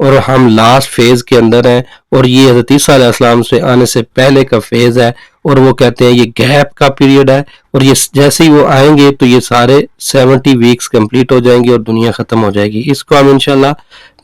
اور ہم last phase کے اندر ہیں، اور یہ حضرت عیسیٰ علیہ السلام سے آنے سے پہلے کا فیز ہے، اور وہ کہتے ہیں یہ گیپ کا پیریڈ ہے، اور یہ جیسے ہی وہ آئیں گے تو یہ سارے 70 ویکس کمپلیٹ ہو جائیں گے اور دنیا ختم ہو جائے گی۔ اس کو ہم انشاءاللہ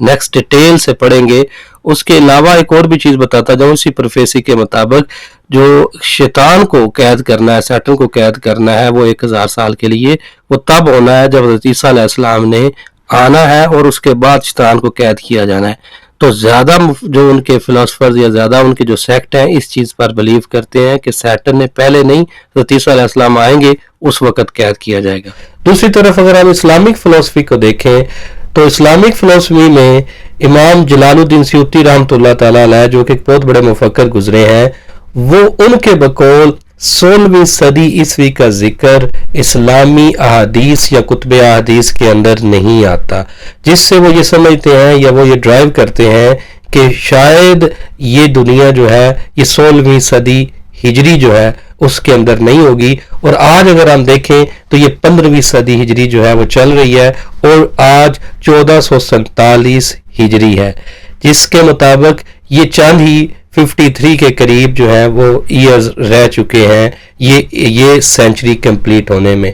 نیکسٹ ڈیٹیل سے پڑھیں گے۔ اس کے علاوہ ایک اور بھی چیز بتاتا جاؤں، اسی پروفیسی کے مطابق جو شیطان کو قید کرنا ہے، سیٹن کو قید کرنا ہے، وہ 1000 سال کے لیے، وہ تب ہونا ہے جب حضرت عیسیٰ علیہ السلام نے آنا ہے، اور اس کے بعد شیطان کو قید کیا جانا ہے۔ تو زیادہ جو ان کے فلاسفرز یا زیادہ ان کے جو سیکٹ ہیں اس چیز پر بلیو کرتے ہیں کہ سیٹن نے پہلے نہیں، حضرت عیسیٰ علیہ السلام آئیں گے اس وقت قید کیا جائے گا۔ دوسری طرف اگر ہم اسلامک فلسفی کو دیکھیں تو اسلامک فلسفی میں امام جلال الدین سیوطی رحمۃ اللہ تعالیٰ علیہ، جو کہ ایک بہت بڑے مفکر گزرے ہیں، وہ ان کے بقول 16ویں صدی عیسوی کا ذکر اسلامی احادیث یا کتب احادیث کے اندر نہیں آتا، جس سے وہ یہ سمجھتے ہیں یا وہ یہ ڈرائیو کرتے ہیں کہ شاید یہ دنیا جو ہے یہ 16ویں صدی ہجری جو ہے اس کے اندر نہیں ہوگی، اور آج اگر ہم دیکھیں تو یہ 15ویں صدی ہجری جو ہے وہ چل رہی ہے، اور آج 1447 ہجری ہے، جس کے مطابق یہ چند ہی 53 کے قریب جو ہے وہ ایئرز رہ چکے ہیں یہ سینچری کمپلیٹ ہونے میں۔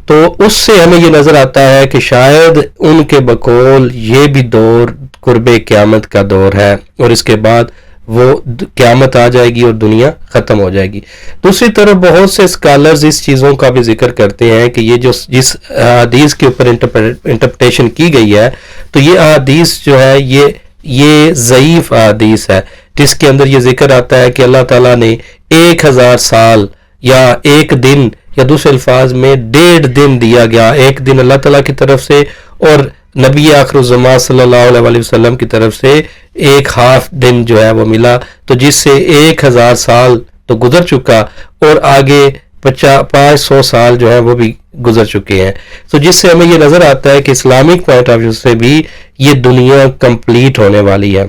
تو اس سے ہمیں یہ نظر آتا ہے کہ شاید ان کے بقول یہ بھی دور قرب قیامت کا دور ہے، اور اس کے بعد وہ قیامت آ جائے گی اور دنیا ختم ہو جائے گی۔ دوسری طرف بہت سے اسکالرز اس چیزوں کا بھی ذکر کرتے ہیں کہ یہ جو جس حدیث کے اوپر انٹرپریٹیشن کی گئی ہے، تو یہ حدیث جو ہے یہ ضعیف حدیث ہے، جس کے اندر یہ ذکر آتا ہے کہ اللہ تعالیٰ نے 1000 سال یا ایک دن، یا دوسرے الفاظ میں 1.5 دن دیا گیا، ایک دن اللہ تعالیٰ کی طرف سے اور نبی آخر الزمان صلی اللہ علیہ وسلم کی طرف سے ایک ہاف دن جو ہے وہ ملا، تو جس سے 1000 سال تو گزر چکا اور آگے 500 سال جو ہے وہ بھی گزر چکے ہیں۔ تو جس سے ہمیں یہ نظر آتا ہے کہ اسلامک پوائنٹ آف ویو سے بھی یہ دنیا کمپلیٹ ہونے والی ہے۔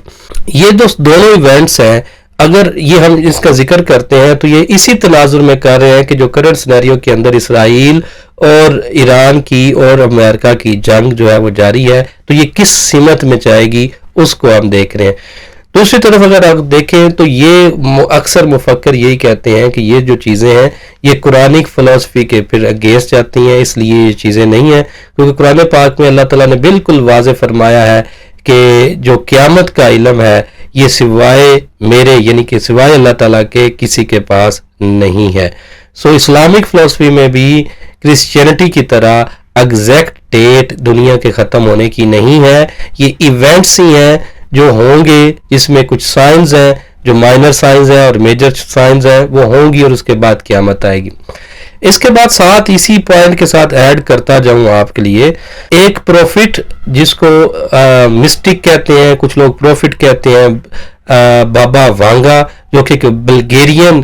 یہ دونوں ایونٹس ہیں، اگر یہ ہم اس کا ذکر کرتے ہیں تو یہ اسی تناظر میں کر رہے ہیں کہ جو کرنٹ سینیریو کے اندر اسرائیل اور ایران کی اور امریکہ کی جنگ جو ہے وہ جاری ہے، تو یہ کس سمت میں جائے گی اس کو ہم دیکھ رہے ہیں۔ دوسری طرف اگر آپ دیکھیں تو یہ اکثر مفکر یہی کہتے ہیں کہ یہ جو چیزیں ہیں یہ قرآنک فلسفی کے پھر اگینسٹ جاتی ہیں، اس لیے یہ چیزیں نہیں ہیں، کیونکہ قرآن پاک میں اللہ تعالیٰ نے بالکل واضح فرمایا ہے کہ جو قیامت کا علم ہے یہ سوائے میرے، یعنی کہ سوائے اللہ تعالیٰ کے کسی کے پاس نہیں ہے۔ سو اسلامک فلسفی میں بھی کرسچینٹی کی طرح ایگزیکٹ ڈیٹ دنیا کے ختم ہونے کی نہیں ہے، یہ ایونٹس ہی ہیں جو ہوں گے، جس میں کچھ سائنز ہیں جو مائنر سائنز ہیں اور میجر سائنز ہیں، وہ ہوں گی اور اس کے بعد قیامت آئے گی۔ اس کے بعد ساتھ اسی پوائنٹ کے ساتھ ایڈ کرتا جاؤں آپ کے لیے، ایک پروفٹ جس کو مسٹک کہتے ہیں، کچھ لوگ پروفٹ کہتے ہیں، بابا وانگا، جو کہ بلگیرین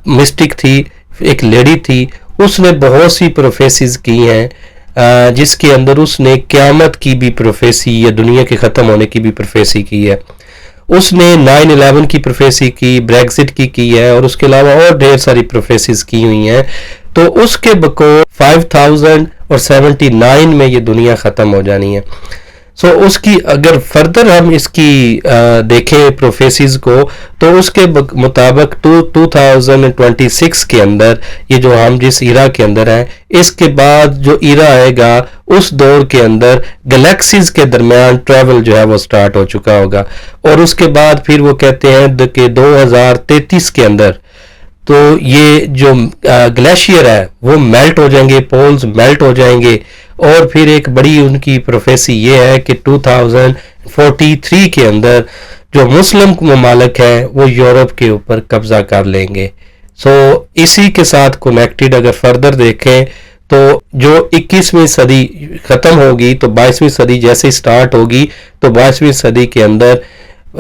مسٹک تھی، ایک لیڈی تھی، اس نے بہت سی پروفیسیز کی ہیں، جس کے اندر اس نے قیامت کی بھی پروفیسی یا دنیا کے ختم ہونے کی بھی پروفیسی کی ہے۔ اس نے 9/11 کی پروفیسی کی، بریگزٹ کی ہے، اور اس کے علاوہ اور ڈھیر ساری پروفیسیز کی ہوئی ہیں۔ تو اس کے بقول 5079 میں یہ دنیا ختم ہو جانی ہے۔ سو اس کی اگر فردر ہم اس کی دیکھیں پروفیسیز کو، تو اس کے مطابق 2026 کے اندر، یہ جو ہم جس ایرا کے اندر ہیں، اس کے بعد جو ایرا آئے گا اس دور کے اندر گلیکسیز کے درمیان ٹریول جو ہے وہ سٹارٹ ہو چکا ہوگا، اور اس کے بعد پھر وہ کہتے ہیں کہ 2033 کے اندر تو یہ جو گلیشیئر ہے وہ میلٹ ہو جائیں گے، پولز میلٹ ہو جائیں گے، اور پھر ایک بڑی ان کی پروفیسی یہ ہے کہ 2043 کے اندر جو مسلم ممالک ہیں وہ یورپ کے اوپر قبضہ کر لیں گے۔ سو اسی کے ساتھ کنیکٹڈ اگر فردر دیکھیں تو جو 21ویں صدی ختم ہوگی تو 22ویں صدی جیسے سٹارٹ ہوگی، تو 22ویں صدی کے اندر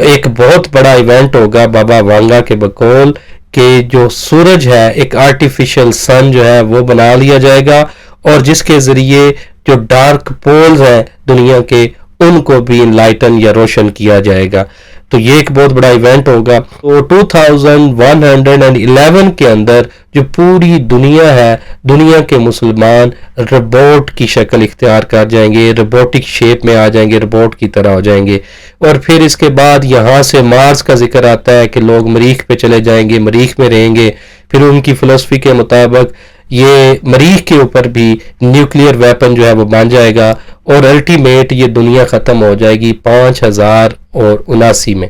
ایک بہت بڑا ایونٹ ہوگا بابا وانگا کے بقول، کہ جو سورج ہے ایک آرٹیفیشل سن جو ہے وہ بنا لیا جائے گا، اور جس کے ذریعے جو ڈارک پولز ہیں دنیا کے ان کو بھی انلائٹن یا روشن کیا جائے گا۔ تو یہ ایک بہت بڑا ایونٹ ہوگا. تو 2111 کے اندر جو پوری دنیا ہے, دنیا کے مسلمان روبوٹ کی شکل اختیار کر جائیں گے, روبوٹک شیپ میں آ جائیں گے, روبوٹ کی طرح ہو جائیں گے. اور پھر اس کے بعد یہاں سے مارس کا ذکر آتا ہے کہ لوگ مریخ پہ چلے جائیں گے, مریخ میں رہیں گے. پھر ان کی فلسفی کے مطابق یہ مریخ کے اوپر بھی نیوکلیئر ویپن جو ہے وہ بن جائے گا, اور الٹیمیٹ یہ دنیا ختم ہو جائے گی 5079 میں,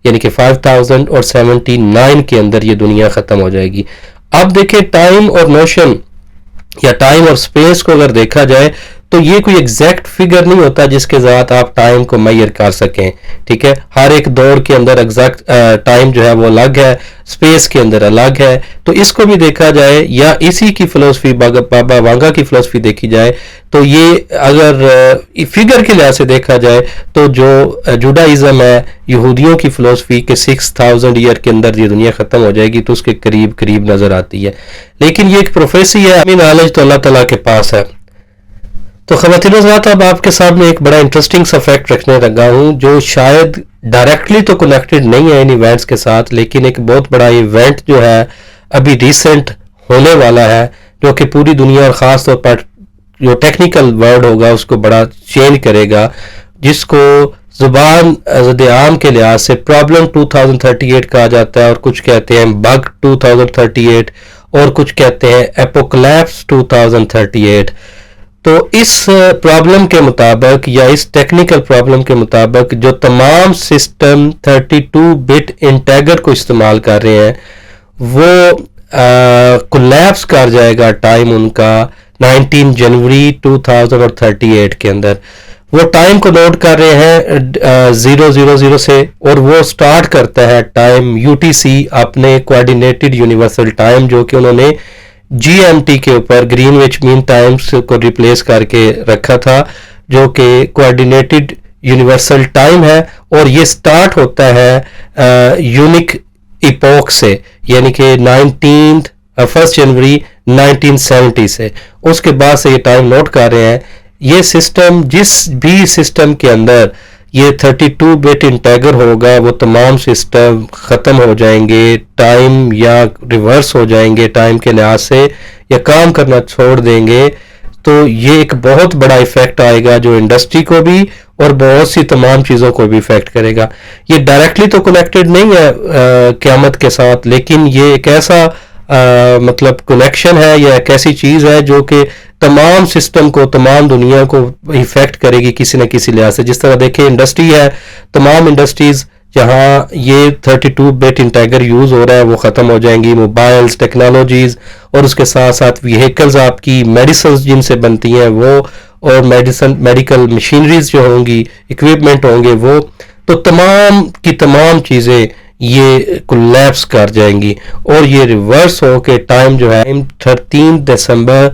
یعنی کہ 5079 کے اندر یہ دنیا ختم ہو جائے گی. اب دیکھیں ٹائم اور موشن یا ٹائم اور سپیس کو اگر دیکھا جائے تو یہ کوئی ایگزیکٹ فگر نہیں ہوتا جس کے ذات آپ ٹائم کو میئر کر سکیں, ٹھیک ہے. ہر ایک دور کے اندر ایگزیکٹ ٹائم جو ہے وہ الگ ہے, سپیس کے اندر الگ ہے. تو اس کو بھی دیکھا جائے یا اسی کی فلسفی بابا وانگا کی فلسفی دیکھی جائے تو یہ اگر فگر کے لحاظ سے دیکھا جائے تو جو جوڈائزم ہے, یہودیوں کی فلسفی کہ 6000 ایئر کے اندر یہ دنیا ختم ہو جائے گی, تو اس کے قریب قریب نظر آتی ہے. لیکن یہ ایک پروفیسی ہے, نالج تو اللہ تعالیٰ کے پاس ہے. تو خواتین و حضرات, اب آپ کے سامنے ایک بڑا انٹرسٹنگ سا فیکٹ رکھنے لگا ہوں جو شاید ڈائریکٹلی تو کنیکٹڈ نہیں ہے ان ایونٹس کے ساتھ, لیکن ایک بہت بڑا ایونٹ جو ہے ابھی ریسنٹ ہونے والا ہے, جو کہ پوری دنیا اور خاص طور پر جو ٹیکنیکل ورڈ ہوگا اس کو بڑا چینج کرے گا, جس کو زبان زد عام کے لحاظ سے پرابلم 2038 کہا جاتا ہے, اور کچھ کہتے ہیں بگ 2038, اور کچھ کہتے ہیں اپوکلیپس 2038. تو اس پرابلم کے مطابق یا اس ٹیکنیکل پرابلم کے مطابق جو تمام سسٹم 32 بٹ انٹیگر کو استعمال کر رہے ہیں وہ کولیپس کر جائے گا ٹائم ان کا 19 جنوری 2038 کے اندر. وہ ٹائم کو نوٹ کر رہے ہیں 000 سے, اور وہ سٹارٹ کرتا ہے ٹائم UTC اپنے کوآرڈینیٹڈ یونیورسل ٹائم, جو کہ انہوں نے GMT کے اوپر گرین وچ مین ٹائمز کو ریپلیس کر کے رکھا تھا, جو کہ کوآرڈینیٹڈ یونیورسل ٹائم ہے. اور یہ سٹارٹ ہوتا ہے یونک ایپوک سے, یعنی کہ 1 جنوری 1970 سے. اس کے بعد سے یہ ٹائم نوٹ کر رہے ہیں. یہ سسٹم, جس بھی سسٹم کے اندر یہ 32 بٹ انٹیگر ہوگا وہ تمام سسٹم ختم ہو جائیں گے, ٹائم یا ریورس ہو جائیں گے ٹائم کے لحاظ سے, یا کام کرنا چھوڑ دیں گے. تو یہ ایک بہت بڑا ایفیکٹ آئے گا جو انڈسٹری کو بھی اور بہت سی تمام چیزوں کو بھی افیکٹ کرے گا. یہ ڈائریکٹلی تو کنیکٹڈ نہیں ہے قیامت کے ساتھ, لیکن یہ ایک ایسا مطلب کنیکشن ہے یا ایک ایسی چیز ہے جو کہ تمام سسٹم کو, تمام دنیا کو افیکٹ کرے گی کسی نہ کسی لحاظ سے. جس طرح دیکھیں انڈسٹری ہے, تمام انڈسٹریز جہاں یہ 32 بٹ انٹیگر یوز ہو رہا ہے وہ ختم ہو جائیں گی. موبائلز, ٹیکنالوجیز, اور اس کے ساتھ ساتھ ویہیکلز آپ کی, میڈیسنز جن سے بنتی ہیں وہ, اور میڈیکل مشینریز جو ہوں گی, اکوپمنٹ ہوں گے وہ, تو تمام کی تمام چیزیں یہ کولیپس کر جائیں گی. اور یہ ریورس ہو کے ٹائم جو ہے 13 دسمبر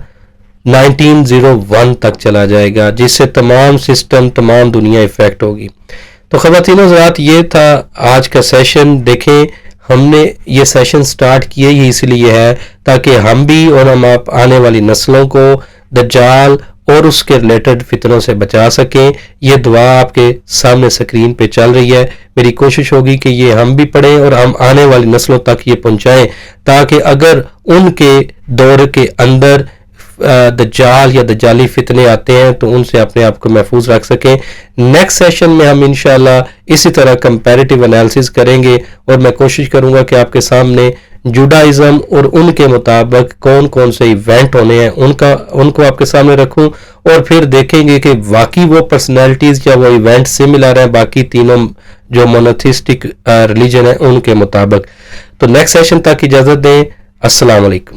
1901 تک چلا جائے گا, جس سے تمام سسٹم, تمام دنیا افیکٹ ہوگی. تو خواتین و حضرات, یہ تھا آج کا سیشن. دیکھیں ہم نے یہ سیشن سٹارٹ کیا ہی اس لیے ہے تاکہ ہم بھی اور ہم آنے والی نسلوں کو دجال اور اس کے ریلیٹڈ فتنوں سے بچا سکیں. یہ دعا آپ کے سامنے سکرین پہ چل رہی ہے. میری کوشش ہوگی کہ یہ ہم بھی پڑھیں اور ہم آنے والی نسلوں تک یہ پہنچائیں, تاکہ اگر ان کے دور کے اندر دجال یا دجالی فتنے آتے ہیں تو ان سے اپنے آپ کو محفوظ رکھ سکیں. نیکسٹ سیشن میں ہم انشاءاللہ اسی طرح کمپیریٹیو انالیسس کریں گے, اور میں کوشش کروں گا کہ آپ کے سامنے جوڈائزم اور ان کے مطابق کون کون سے ایونٹ ہونے ہیں ان کو آپ کے سامنے رکھوں, اور پھر دیکھیں گے کہ واقعی وہ پرسنالٹیز یا وہ ایونٹ سملر ہیں باقی تینوں جو مونوتھیسٹک ریلیجن ہیں ان کے مطابق. تو نیکسٹ سیشن تک اجازت دیں. السلام علیکم.